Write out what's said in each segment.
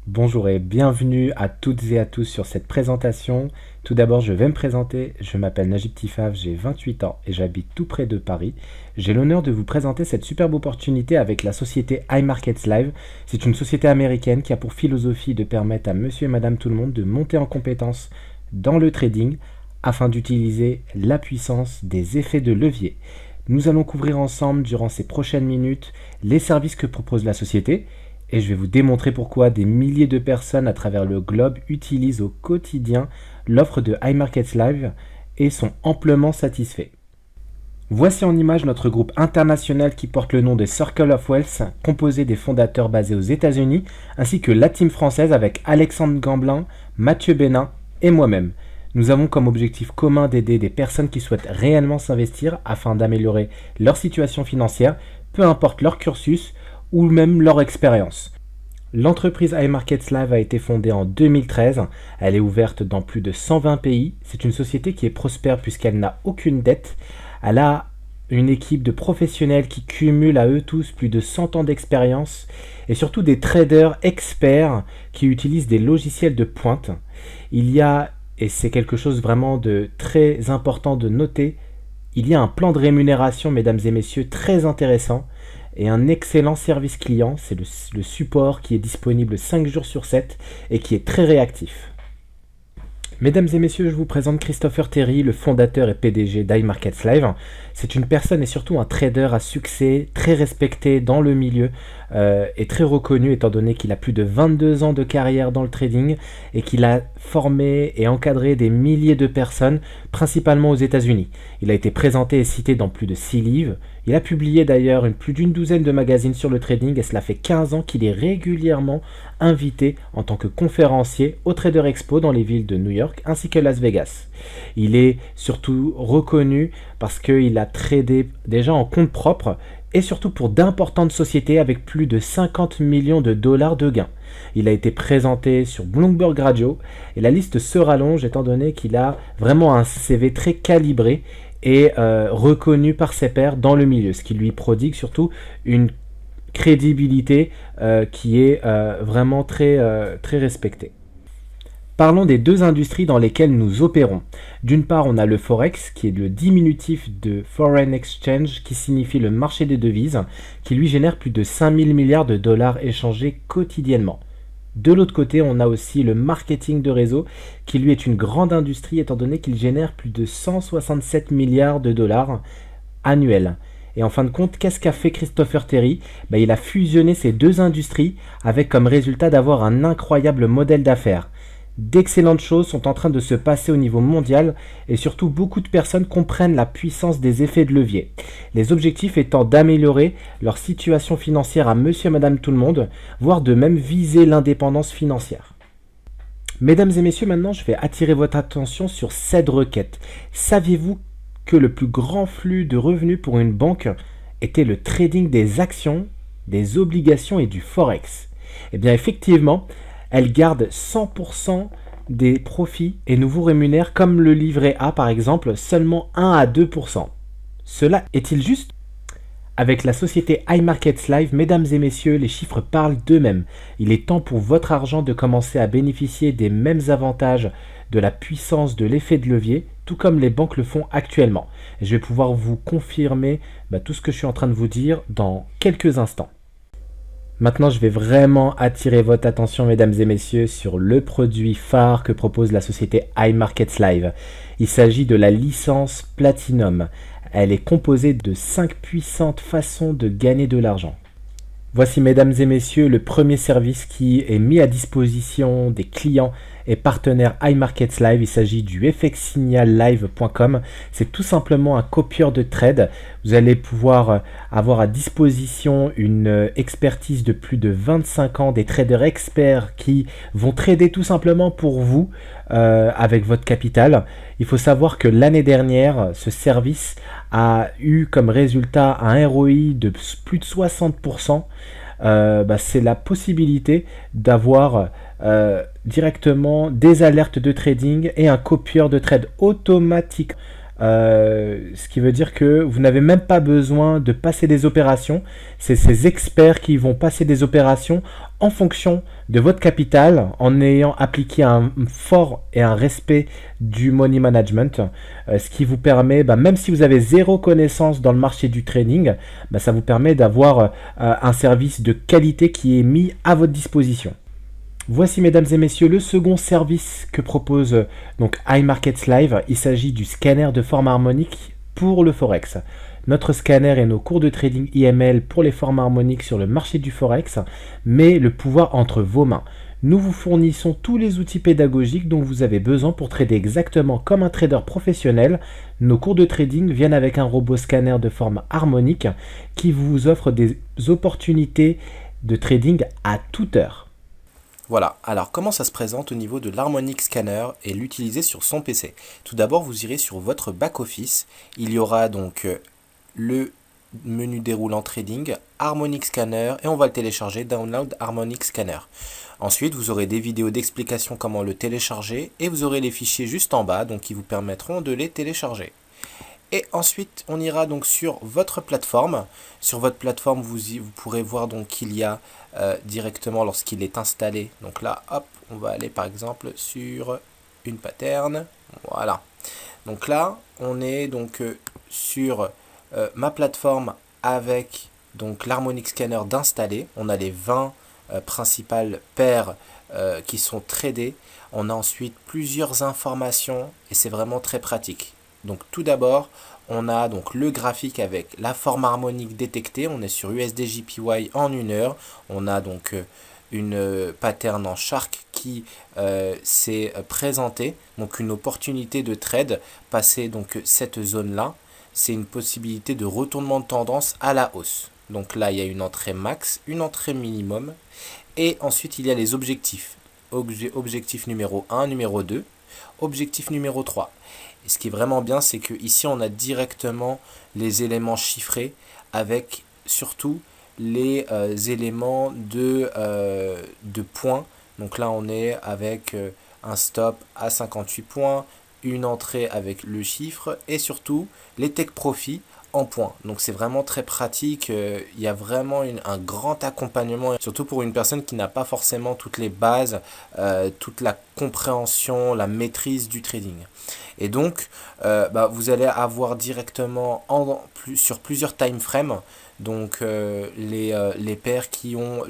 Bonjour et bienvenue à toutes et à tous sur cette présentation. Tout d'abord, je vais me présenter. Je m'appelle Najib Tifaf, j'ai 28 ans et j'habite tout près de Paris. J'ai l'honneur de vous présenter cette superbe opportunité avec la société iMarkets Live. C'est une société américaine qui a pour philosophie de permettre à monsieur et madame tout le monde de monter en compétence dans le trading afin d'utiliser la puissance des effets de levier. Nous allons couvrir ensemble durant ces prochaines minutes les services que propose la société. Et je vais vous démontrer pourquoi des milliers de personnes à travers le globe utilisent au quotidien l'offre de iMarkets Live et sont amplement satisfaits. Voici en image notre groupe international qui porte le nom de Circle of Wealth, composé des fondateurs basés aux États-Unis, ainsi que la team française avec Alexandre Gamblin, Mathieu Bénin et moi-même. Nous avons comme objectif commun d'aider des personnes qui souhaitent réellement s'investir afin d'améliorer leur situation financière, peu importe leur cursus ou même leur expérience. L'entreprise iMarkets Live a été fondée en 2013, elle est ouverte dans plus de 120 pays, c'est une société qui est prospère puisqu'elle n'a aucune dette, elle a une équipe de professionnels qui cumulent à eux tous plus de 100 ans d'expérience et surtout des traders experts qui utilisent des logiciels de pointe. Il y a, et c'est quelque chose vraiment de très important de noter, il y a un plan de rémunération, mesdames et messieurs, très intéressant et un excellent service client. C'est le support qui est disponible 5 jours sur 7 et qui est très réactif. Mesdames et messieurs, je vous présente Christopher Terry, le fondateur et PDG d'iMarkets Live. C'est une personne et surtout un trader à succès, très respecté dans le milieu et très reconnu étant donné qu'il a plus de 22 ans de carrière dans le trading et qu'il a formé et encadré des milliers de personnes, principalement aux États-Unis. Il a été présenté et cité dans plus de 6 livres. Il a publié d'ailleurs plus d'une douzaine de magazines sur le trading et cela fait 15 ans qu'il est régulièrement invité en tant que conférencier au Trader Expo dans les villes de New York ainsi que Las Vegas. Il est surtout reconnu parce qu'il a tradé déjà en compte propre et surtout pour d'importantes sociétés avec plus de 50 millions de dollars de gains. Il a été présenté sur Bloomberg Radio et la liste se rallonge étant donné qu'il a vraiment un CV très calibré et reconnu par ses pairs dans le milieu, ce qui lui prodigue surtout une crédibilité qui est vraiment très respectée. Parlons des deux industries dans lesquelles nous opérons. D'une part, on a le Forex, qui est le diminutif de Foreign Exchange, qui signifie le marché des devises, qui lui génère plus de 5000 milliards de dollars échangés quotidiennement. De l'autre côté, on a aussi le marketing de réseau, qui lui est une grande industrie étant donné qu'il génère plus de 167 milliards de dollars annuels. Et en fin de compte, qu'est-ce qu'a fait Christopher Terry ? Il a fusionné ces deux industries avec comme résultat d'avoir un incroyable modèle d'affaires. D'excellentes choses sont en train de se passer au niveau mondial et surtout beaucoup de personnes comprennent la puissance des effets de levier. Les objectifs étant d'améliorer leur situation financière à monsieur et madame tout le monde, voire de même viser l'indépendance financière. Mesdames et messieurs, maintenant je vais attirer votre attention sur cette requête. Saviez-vous que le plus grand flux de revenus pour une banque était le trading des actions, des obligations et du forex ? Eh bien effectivement, elle garde 100% des profits et nous vous rémunère comme le livret A par exemple seulement 1 à 2%. Cela est-il juste ? Avec la société iMarkets Live, mesdames et messieurs, les chiffres parlent d'eux-mêmes. Il est temps pour votre argent de commencer à bénéficier des mêmes avantages de la puissance de l'effet de levier, tout comme les banques le font actuellement. Et je vais pouvoir vous confirmer tout ce que je suis en train de vous dire dans quelques instants. Maintenant, je vais vraiment attirer votre attention, mesdames et messieurs, sur le produit phare que propose la société iMarkets Live. Il s'agit de la licence Platinum. Elle est composée de 5 puissantes façons de gagner de l'argent. Voici, mesdames et messieurs, le premier service qui est mis à disposition des clients et partenaires iMarkets Live. Il s'agit du fxsignallive.com. C'est tout simplement un copieur de trade. Vous allez pouvoir avoir à disposition une expertise de plus de 25 ans, des traders experts qui vont trader tout simplement pour vous avec votre capital. Il faut savoir que l'année dernière, ce service a eu comme résultat un ROI de plus de 60%. C'est la possibilité d'avoir directement des alertes de trading et un copieur de trade automatique Ce qui veut dire que vous n'avez même pas besoin de passer des opérations. C'est ces experts qui vont passer des opérations en fonction de votre capital, en ayant appliqué un fort et un respect du money management, ce qui vous permet, même si vous avez zéro connaissance dans le marché du trading, ça vous permet d'avoir un service de qualité qui est mis à votre disposition. Voici mesdames et messieurs le second service que propose donc iMarkets Live. Il s'agit du scanner de forme harmonique pour le Forex. Notre scanner et nos cours de trading IML pour les formes harmoniques sur le marché du Forex met le pouvoir entre vos mains. Nous vous fournissons tous les outils pédagogiques dont vous avez besoin pour trader exactement comme un trader professionnel. Nos cours de trading viennent avec un robot scanner de forme harmonique qui vous offre des opportunités de trading à toute heure. Voilà, alors comment ça se présente au niveau de l'Harmonic Scanner et l'utiliser sur son PC? Tout d'abord, vous irez sur votre back-office. Il y aura donc le menu déroulant Trading, Harmonic Scanner, et on va le télécharger, Download Harmonic Scanner. Ensuite, vous aurez des vidéos d'explication comment le télécharger et vous aurez les fichiers juste en bas, donc qui vous permettront de les télécharger. Et ensuite, on ira donc sur votre plateforme. Sur votre plateforme, vous pourrez voir donc qu'il y a directement lorsqu'il est installé. Donc là, hop, on va aller par exemple sur une pattern. Voilà. Donc là, on est donc sur ma plateforme avec donc l'Harmonic Scanner d'installer. On a les 20 principales paires qui sont tradées. On a ensuite plusieurs informations et c'est vraiment très pratique. Donc tout d'abord, on a donc le graphique avec la forme harmonique détectée. On est sur USDJPY en 1 heure. On a donc une pattern en shark qui s'est présentée. Donc une opportunité de trade. Passer donc cette zone-là, c'est une possibilité de retournement de tendance à la hausse. Donc là, il y a une entrée max, une entrée minimum. Et ensuite, il y a les objectifs. Objectif numéro 1, numéro 2. Objectif numéro 3. Et ce qui est vraiment bien, c'est que ici on a directement les éléments chiffrés avec surtout les éléments de points. Donc là on est avec un stop à 58 points, une entrée avec le chiffre et surtout les take profits en points. Donc c'est vraiment très pratique, il y a vraiment un grand accompagnement, surtout pour une personne qui n'a pas forcément toutes les bases, toute la compréhension, la maîtrise du trading. Et donc vous allez avoir directement sur plusieurs time frames donc les paires qui ont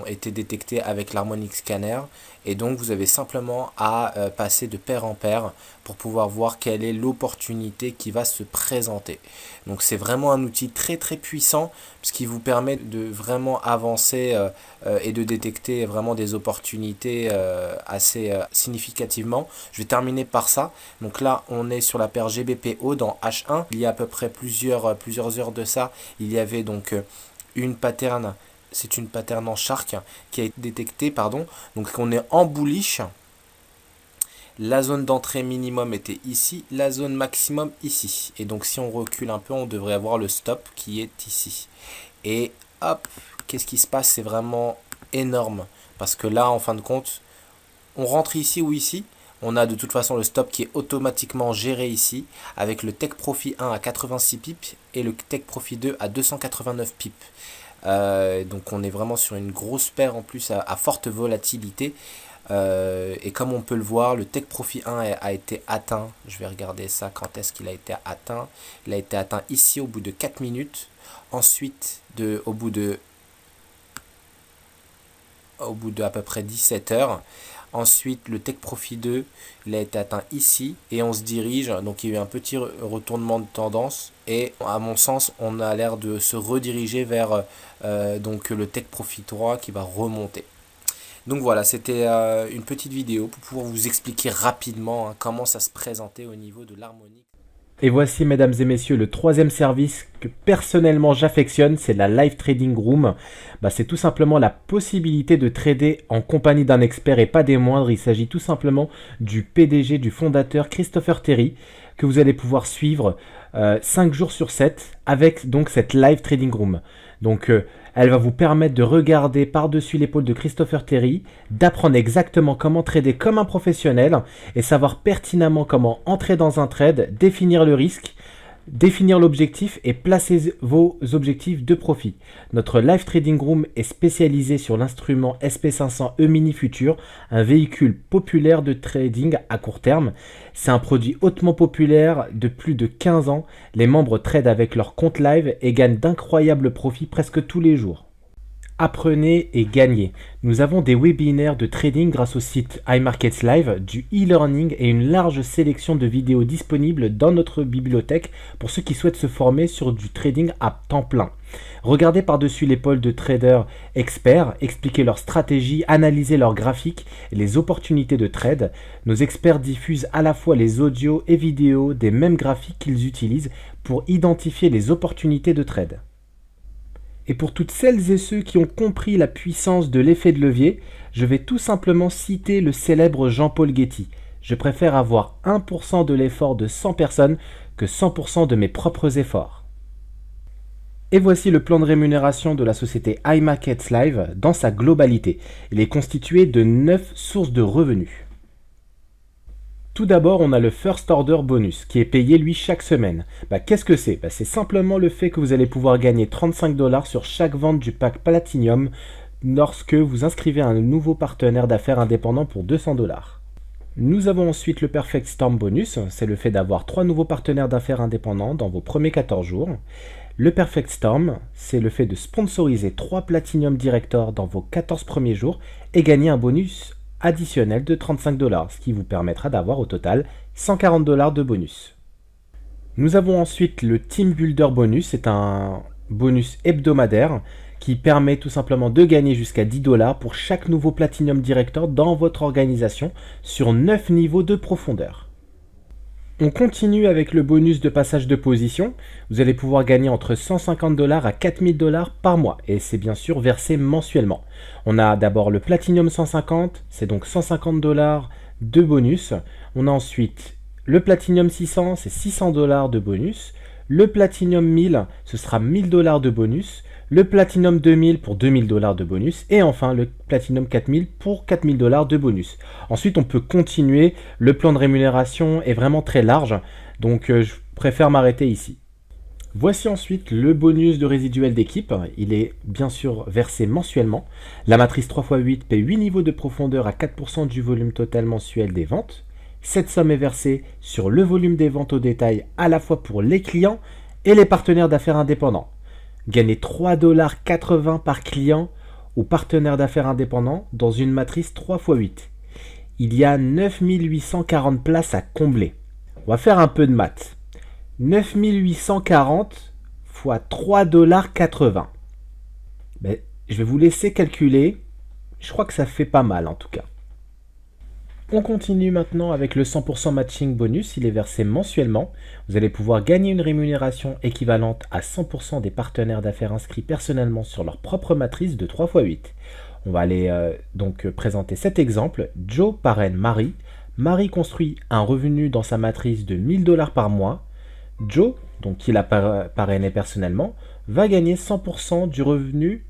été détectées avec l'Harmonic Scanner. Et donc vous avez simplement à passer de paire en paire pour pouvoir voir quelle est l'opportunité qui va se présenter. Donc c'est vraiment un outil très très puissant, ce qui vous permet de vraiment avancer et de détecter vraiment des opportunités assez significativement. Je vais terminer par ça. Donc là on est sur la paire GBPO dans H1. Il y a à peu près plusieurs heures de ça. Il y avait donc une pattern. C'est une pattern en shark qui a été détectée, pardon. Donc on est en bullish. La zone d'entrée minimum était ici, la zone maximum ici. Et donc si on recule un peu, on devrait avoir le stop qui est ici. Et hop, qu'est-ce qui se passe? C'est vraiment énorme. Parce que là, en fin de compte, on rentre ici ou ici. On a de toute façon le stop qui est automatiquement géré ici, avec le Take Profit 1 à 86 pips et le Take Profit 2 à 289 pips. Donc on est vraiment sur une grosse paire en plus à forte volatilité. Et comme on peut le voir, le Take Profit 1 a été atteint. Je vais regarder ça, quand est-ce qu'il a été atteint. Il a été atteint ici au bout de 4 minutes. Ensuite, au bout de à peu près 17 heures. Ensuite, le Take Profit 2, il a été atteint ici. Et on se dirige, donc il y a eu un petit retournement de tendance. Et à mon sens, on a l'air de se rediriger vers donc le Take Profit 3 qui va remonter. Donc voilà, c'était une petite vidéo pour pouvoir vous expliquer rapidement comment ça se présentait au niveau de l'harmonique. Et voici, mesdames et messieurs, le troisième service que personnellement j'affectionne, c'est la Live Trading Room. C'est tout simplement la possibilité de trader en compagnie d'un expert et pas des moindres. Il s'agit tout simplement du PDG, du fondateur Christopher Terry, que vous allez pouvoir suivre 5 jours sur 7 avec donc cette Live Trading Room. Donc Elle va vous permettre de regarder par-dessus l'épaule de Christopher Terry, d'apprendre exactement comment trader comme un professionnel et savoir pertinemment comment entrer dans un trade, définir le risque, définir l'objectif et placer vos objectifs de profit. Notre Live Trading Room est spécialisé sur l'instrument SP500 E-mini Future, un véhicule populaire de trading à court terme. C'est un produit hautement populaire de plus de 15 ans. Les membres tradent avec leur compte live et gagnent d'incroyables profits presque tous les jours. Apprenez et gagnez. Nous avons des webinaires de trading grâce au site iMarkets Live, du e-learning et une large sélection de vidéos disponibles dans notre bibliothèque pour ceux qui souhaitent se former sur du trading à temps plein. Regardez par-dessus l'épaule de traders experts, expliquer leurs stratégies, analyser leurs graphiques et les opportunités de trade. Nos experts diffusent à la fois les audios et vidéos des mêmes graphiques qu'ils utilisent pour identifier les opportunités de trade. Et pour toutes celles et ceux qui ont compris la puissance de l'effet de levier, je vais tout simplement citer le célèbre Jean-Paul Getty. Je préfère avoir 1% de l'effort de 100 personnes que 100% de mes propres efforts. Et voici le plan de rémunération de la société iMarkets Live dans sa globalité. Il est constitué de 9 sources de revenus. Tout d'abord, on a le First Order Bonus qui est payé lui chaque semaine. Qu'est-ce que c'est? C'est simplement le fait que vous allez pouvoir gagner 35 $ sur chaque vente du pack Platinum lorsque vous inscrivez un nouveau partenaire d'affaires indépendant pour 200 $. Nous avons ensuite le Perfect Storm Bonus, c'est le fait d'avoir 3 nouveaux partenaires d'affaires indépendants dans vos premiers 14 jours. Le Perfect Storm, c'est le fait de sponsoriser 3 Platinum Directors dans vos 14 premiers jours et gagner un bonus additionnel de 35 $, ce qui vous permettra d'avoir au total 140 $ de bonus. Nous avons ensuite le Team Builder Bonus, c'est un bonus hebdomadaire qui permet tout simplement de gagner jusqu'à 10 $ pour chaque nouveau Platinum Director dans votre organisation sur 9 niveaux de profondeur. On continue avec le bonus de passage de position. Vous allez pouvoir gagner entre 150 $ à 4000 $ par mois et c'est bien sûr versé mensuellement. On a d'abord le Platinum 150, c'est donc 150 $ de bonus. On a ensuite le Platinum 600, c'est 600 $ de bonus. Le Platinum 1000, ce sera 1000 $ de bonus. Le Platinum 2000 pour 2000 $ de bonus. Et enfin, le Platinum 4000 pour 4000 $ de bonus. Ensuite, on peut continuer. Le plan de rémunération est vraiment très large. Donc, je préfère m'arrêter ici. Voici ensuite le bonus de résiduel d'équipe. Il est bien sûr versé mensuellement. La matrice 3x8 paie 8 niveaux de profondeur à 4% du volume total mensuel des ventes. Cette somme est versée sur le volume des ventes au détail à la fois pour les clients et les partenaires d'affaires indépendants. Gagnez 3,80 $ par client ou partenaire d'affaires indépendant dans une matrice 3x8. Il y a 9840 places à combler. On va faire un peu de maths. 9840 fois 3,80 $. Je vais vous laisser calculer. Je crois que ça fait pas mal en tout cas. On continue maintenant avec le 100% matching bonus, il est versé mensuellement. Vous allez pouvoir gagner une rémunération équivalente à 100% des partenaires d'affaires inscrits personnellement sur leur propre matrice de 3x8. On va aller donc présenter cet exemple. Joe parraine Marie. Marie construit un revenu dans sa matrice de 1000 $ par mois. Joe, donc qui l'a parrainé personnellement, va gagner 100% du revenu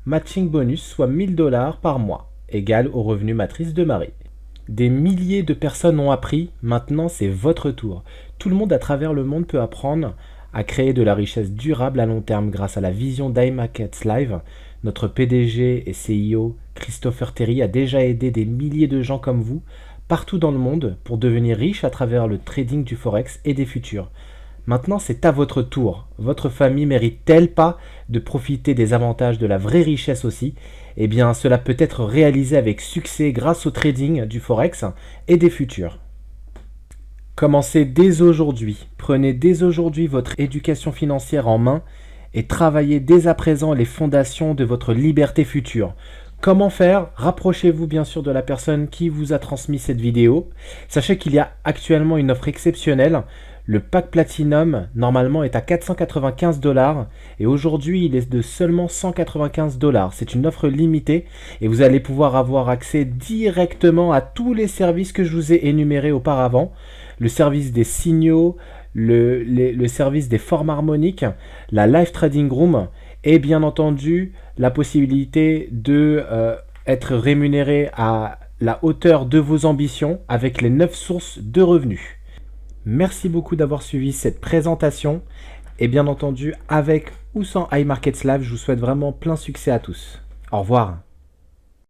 matching bonus, soit 1000 $ par mois, égal au revenu matrice de Marie. Des milliers de personnes ont appris, maintenant c'est votre tour. Tout le monde à travers le monde peut apprendre à créer de la richesse durable à long terme grâce à la vision d'iMarkets Live. Notre PDG et CEO Christopher Terry a déjà aidé des milliers de gens comme vous partout dans le monde pour devenir riches à travers le trading du Forex et des futurs. Maintenant c'est à votre tour. Votre famille mérite-t-elle pas de profiter des avantages de la vraie richesse aussi? Eh bien, cela peut être réalisé avec succès grâce au trading du Forex et des futurs. Commencez dès aujourd'hui. Prenez dès aujourd'hui votre éducation financière en main et travaillez dès à présent les fondations de votre liberté future. Comment faire? Rapprochez-vous bien sûr de la personne qui vous a transmis cette vidéo. Sachez qu'il y a actuellement une offre exceptionnelle. Le pack Platinum, normalement, est à 495 $ et aujourd'hui, il est de seulement 195 $. C'est une offre limitée et vous allez pouvoir avoir accès directement à tous les services que je vous ai énumérés auparavant. Le service des signaux, le service des formes harmoniques, la Live Trading Room et bien entendu la possibilité de être rémunéré à la hauteur de vos ambitions avec les 9 sources de revenus. Merci beaucoup d'avoir suivi cette présentation et bien entendu avec ou sans iMarketSlav, je vous souhaite vraiment plein succès à tous. Au revoir.